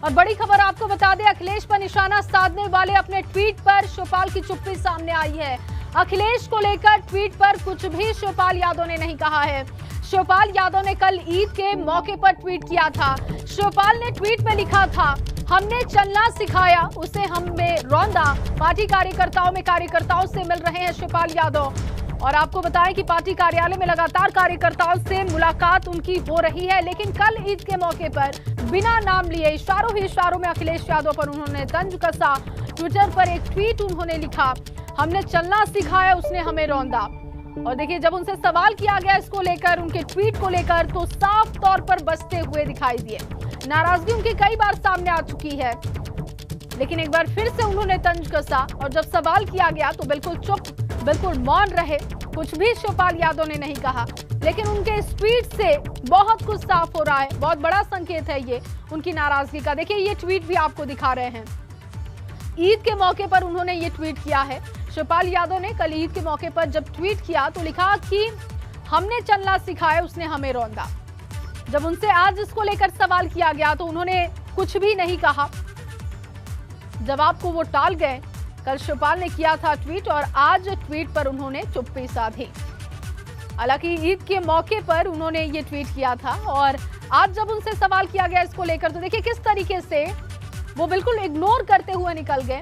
और बड़ी खबर आपको बता दें, अखिलेश पर निशाना साधने वाले अपने ट्वीट पर शिवपाल की चुप्पी सामने आई है। अखिलेश को लेकर ट्वीट पर कुछ भी शिवपाल यादव ने नहीं कहा है। शिवपाल यादव ने कल ईद के मौके पर ट्वीट किया था। शिवपाल ने ट्वीट में लिखा था, हमने चलना सिखाया, उसे हमें रौंदा। पार्टी कार्यकर्ताओं से मिल रहे हैं शिवपाल यादव। और आपको बताएं कि पार्टी कार्यालय में लगातार कार्यकर्ताओं से मुलाकात उनकी हो रही है, लेकिन कल ईद के मौके पर बिना नाम लिए इशारों ही इशारों में अखिलेश यादव पर उन्होंने तंज कसा। ट्विटर पर एक ट्वीट उन्होंने लिखा, हमने चलना सिखाया, उसने हमें रौंदा। और देखिए, जब उनसे सवाल किया गया इसको लेकर, उनके ट्वीट को लेकर, तो साफ तौर पर बचते हुए दिखाई दिए। नाराजगी उनकी कई बार सामने आ चुकी है, लेकिन एक बार फिर से उन्होंने तंज कसा और जब सवाल किया गया तो बिल्कुल चुप, बिल्कुल मौन रहे। कुछ भी शिवपाल यादव ने नहीं कहा, लेकिन उनके इस ट्वीट से बहुत कुछ साफ हो रहा है। बहुत बड़ा संकेत है ये उनकी नाराजगी का। देखिए, ये ट्वीट भी आपको दिखा रहे हैं। ईद के मौके पर उन्होंने ये ट्वीट किया है। शिवपाल यादव ने कल ईद के मौके पर जब ट्वीट किया तो लिखा कि हमने चलना सिखाया, उसने हमें रौंदा। जब उनसे आज इसको लेकर सवाल किया गया तो उन्होंने कुछ भी नहीं कहा, जवाब को वो टाल गए। कल शिवपाल ने किया था ट्वीट और आज ट्वीट पर उन्होंने चुप्पी साधी। हालांकि ईद के मौके पर उन्होंने ये ट्वीट किया था और आज जब उनसे सवाल किया गया इसको लेकर तो देखिए किस तरीके से वो बिल्कुल इग्नोर करते हुए निकल गए।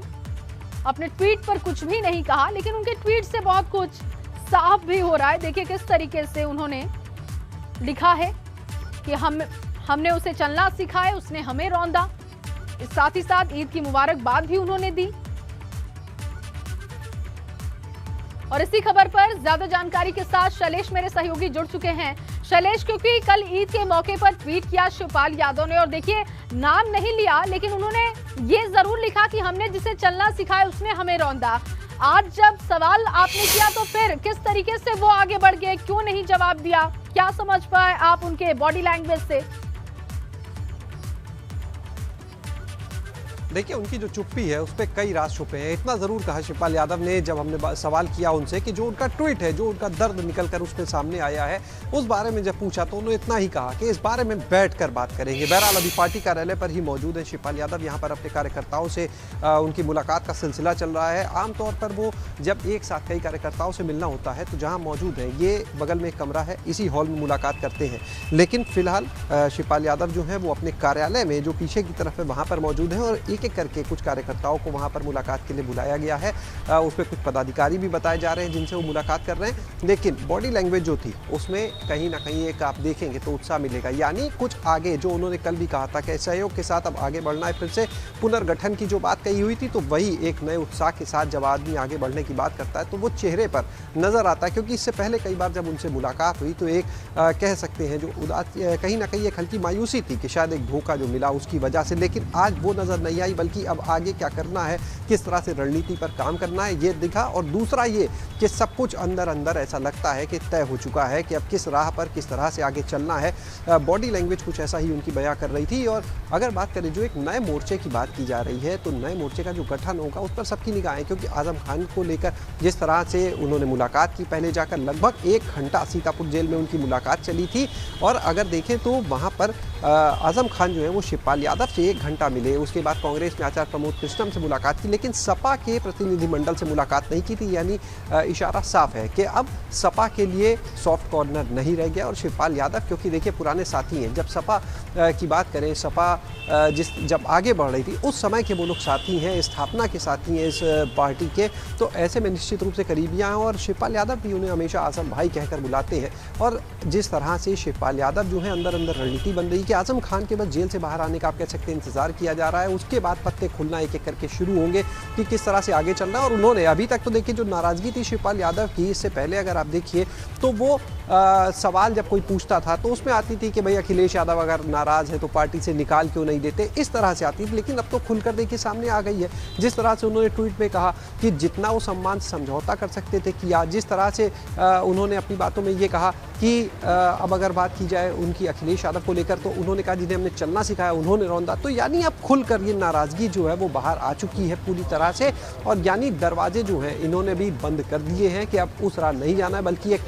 अपने ट्वीट पर कुछ भी नहीं कहा, लेकिन उनके ट्वीट से बहुत कुछ साफ भी हो रहा है। देखिए किस तरीके से उन्होंने लिखा है कि हमने उसे चलना सिखाया, उसने हमें रौंदा। साथ ही साथ ईद की मुबारकबाद भी उन्होंने दी। और इसी खबर पर ज्यादा जानकारी के साथ शैलेश मेरे सहयोगी जुड़ चुके हैं। शैलेश, क्योंकि कल ईद के मौके पर ट्वीट किया शिवपाल यादव ने और देखिए नाम नहीं लिया, लेकिन उन्होंने ये जरूर लिखा कि हमने जिसे चलना सिखाया उसने हमें रौंदा। आज जब सवाल आपने किया तो फिर किस तरीके से वो आगे बढ़ गए, क्यों नहीं जवाब दिया, क्या समझ पाए आप उनके बॉडी लैंग्वेज से? देखिए, उनकी जो चुप्पी है उस पर कई राज छुपे हैं। इतना ज़रूर कहा शिवपाल यादव ने जब हमने सवाल किया उनसे कि जो उनका ट्वीट है, जो उनका दर्द निकलकर उसके सामने आया है, उस बारे में जब पूछा तो उन्होंने इतना ही कहा कि इस बारे में बैठकर बात करेंगे। बहरहाल अभी पार्टी कार्यालय पर ही मौजूद है शिवपाल यादव। यहाँ पर अपने कार्यकर्ताओं से उनकी मुलाकात का सिलसिला चल रहा है। आमतौर पर वो जब एक साथ कई कार्यकर्ताओं से मिलना होता है तो जहाँ मौजूद है, ये बगल में एक कमरा है, इसी हॉल में मुलाकात करते हैं। लेकिन फिलहाल शिवपाल यादव जो है वो अपने कार्यालय में जो पीछे की तरफ है वहाँ पर मौजूद है और एक करके कुछ कार्यकर्ताओं को वहां पर मुलाकात के लिए बुलाया गया है। उसमें कुछ पदाधिकारी भी बताए जा रहे हैं जिनसे वो मुलाकात कर रहे हैं। लेकिन बॉडी लैंग्वेज जो थी उसमें कहीं ना कहीं एक आप देखेंगे तो उत्साह मिलेगा, यानी कुछ आगे जो उन्होंने कल भी कहा था कि सहयोग के साथ अब आगे बढ़ना है, फिर से पुनर्गठन की जो बात कही हुई थी, तो वही एक नए उत्साह के साथ जब आदमी आगे बढ़ने की बात करता है तो वो चेहरे पर नजर आता है। क्योंकि इससे पहले कई बार जब उनसे मुलाकात हुई तो एक कह सकते हैं जो कहीं ना कहीं एक हल्की मायूसी थी कि शायद एक धोखा जो मिला उसकी वजह से, लेकिन आज वो नजर नहीं आई, बल्कि अब आगे क्या करना है, किस तरह से रणनीति पर काम करना है, ये दिखा। और दूसरा ये कि सब कुछ अंदर अंदर ऐसा लगता है कि तय हो चुका है कि अब किस राह पर किस तरह से आगे चलना है। बॉडी लैंग्वेज कुछ ऐसा ही उनकी बयां कर रही थी। और अगर बात करें जो एक नए मोर्चे की बात की जा रही है तो नए मोर्चे का जो गठन होगा उस पर सबकी निगाहें, क्योंकि आजम खान को लेकर जिस तरह से उन्होंने मुलाकात की, पहले जाकर लगभग 1 घंटा सीतापुर जेल में उनकी मुलाकात चली थी। और अगर देखें तो वहाँ पर आजम खान जो है वो शिवपाल यादव से 1 घंटा मिले। उसके बाद कांग्रेस में आचार्य प्रमोद कृष्णम से मुलाकात की, लेकिन सपा के प्रतिनिधिमंडल से मुलाकात नहीं की थी। यानी इशारा साफ है कि अब सपा के लिए सॉफ्ट कॉर्नर नहीं रह गया। और शिवपाल यादव क्योंकि देखिए पुराने साथी हैं, जब सपा की बात करें, सपा जब आगे बढ़ रही थी उस समय के वो लोग साथी हैं, स्थापना के साथी हैं इस पार्टी के, तो ऐसे में निश्चित रूप से करीबियाँ हैं। और शिवपाल यादव भी उन्हें हमेशा आजम भाई कहकर बुलाते हैं। और जिस तरह से शिवपाल यादव जो है अंदर अंदर रणनीति बन रही कि आजम खान के बस जेल से बाहर आने का आप कह सकते हैं इंतजार किया जा रहा है, उसके बाद पत्ते खुलना एक एक करके शुरू होंगे कि किस तरह से आगे चलना है। और उन्होंने अभी तक तो देखिए जो नाराजगी थी शिवपाल यादव की, इससे पहले अगर आप देखिए तो वो सवाल जब कोई पूछता था तो उसमें आती थी कि भाई अखिलेश यादव अगर नाराज है तो पार्टी से निकाल क्यों नहीं देते, इस तरह से आती थी। लेकिन अब तो खुलकर देखिए सामने आ गई है। जिस तरह से उन्होंने ट्वीट में कहा कि जितना वो सम्मान समझौता कर सकते थे किया, जिस तरह से उन्होंने अपनी बातों में ये कहा कि अब अगर बात की जाए उनकी अखिलेश यादव को लेकर, तो उन्होंने कहा जिन्हें हमने चलना सिखाया उन्होंने रौंदा। तो यानी अब खुलकर ये नाराज़गी जो है वो बाहर आ चुकी है पूरी तरह से, और यानी दरवाजे जो हैं इन्होंने भी बंद कर दिए हैं कि अब उस राह नहीं जाना है, बल्कि एक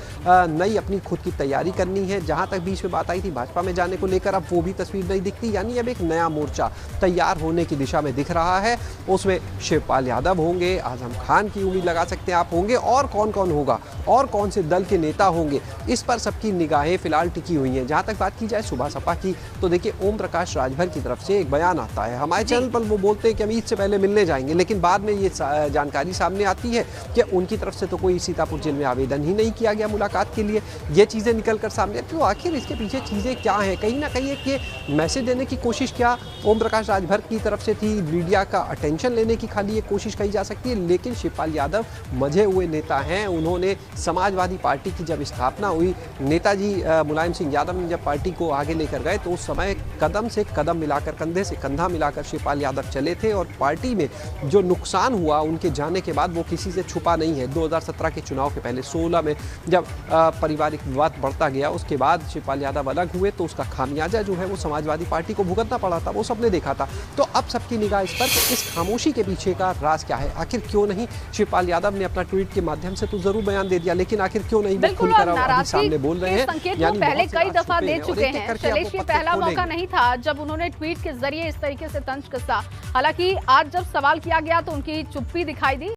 नई अपनी खुद की तैयारी करनी है। जहाँ तक बीच में बात आई थी भाजपा में जाने को लेकर, अब वो भी तस्वीर नहीं दिखती। यानी अब एक नया मोर्चा तैयार होने की दिशा में दिख रहा है। उसमें शिवपाल यादव होंगे, आजम खान की उम्मीद लगा सकते हैं आप होंगे, और कौन कौन होगा और कौन से दल के नेता होंगे, इस पर सबकी निगाहें फिलहाल टिकी हुई हैं। जहां तक बात की जाए सुबह सपा की, तो देखिए ओम प्रकाश राजभर की तरफ से एक बयान आता है हमारे चैनल पर। वो बोलते हैं कि हम ईद से पहले मिलने जाएंगे, लेकिन बाद में ये जानकारी सामने आती है कि उनकी तरफ से तो कोई सीतापुर जेल में आवेदन ही नहीं किया गया मुलाकात के लिए। ये चीज़ें निकल कर सामने, तो आखिर इसके पीछे चीज़ें क्या हैं? कहीं ना कहीं एक ये मैसेज देने की कोशिश क्या ओम प्रकाश राजभर की तरफ से थी, मीडिया का अटेंशन लेने की खाली ये कोशिश कही जा सकती है। लेकिन शिवपाल यादव मजे हुए नेता हैं। उन्होंने समाजवादी पार्टी की जब स्थापना हुई, नेताजी मुलायम सिंह यादव ने जब पार्टी को आगे लेकर गए, तो उस समय कदम से कदम मिलाकर, कंधे से कंधा मिलाकर शिवपाल यादव चले थे। और पार्टी में जो नुकसान हुआ उनके जाने के बाद वो किसी से छुपा नहीं है। 2017 के चुनाव के पहले 16 में जब पारिवारिक विवाद बढ़ता गया, उसके बाद शिवपाल यादव अलग हुए, तो उसका खामियाजा जो है वो समाजवादी पार्टी को भुगतना पड़ा था, वो सबने देखा था। तो अब सबकी निगाह इस पर कि इस खामोशी के पीछे का राज क्या है। आखिर क्यों नहीं, शिवपाल यादव ने अपना ट्वीट के माध्यम से तो जरूर बयान दे दिया, लेकिन आखिर क्यों नहीं वो खुलकर अभी सामने बोल रहे हैं। यानी पहले कई दफा दे चुके हैं शैलेश, ये पहला मौका नहीं था जब उन्होंने ट्वीट के जरिए इस तरीके से तंज कसा। हालांकि आज जब सवाल किया गया तो उनकी चुप्पी दिखाई दी।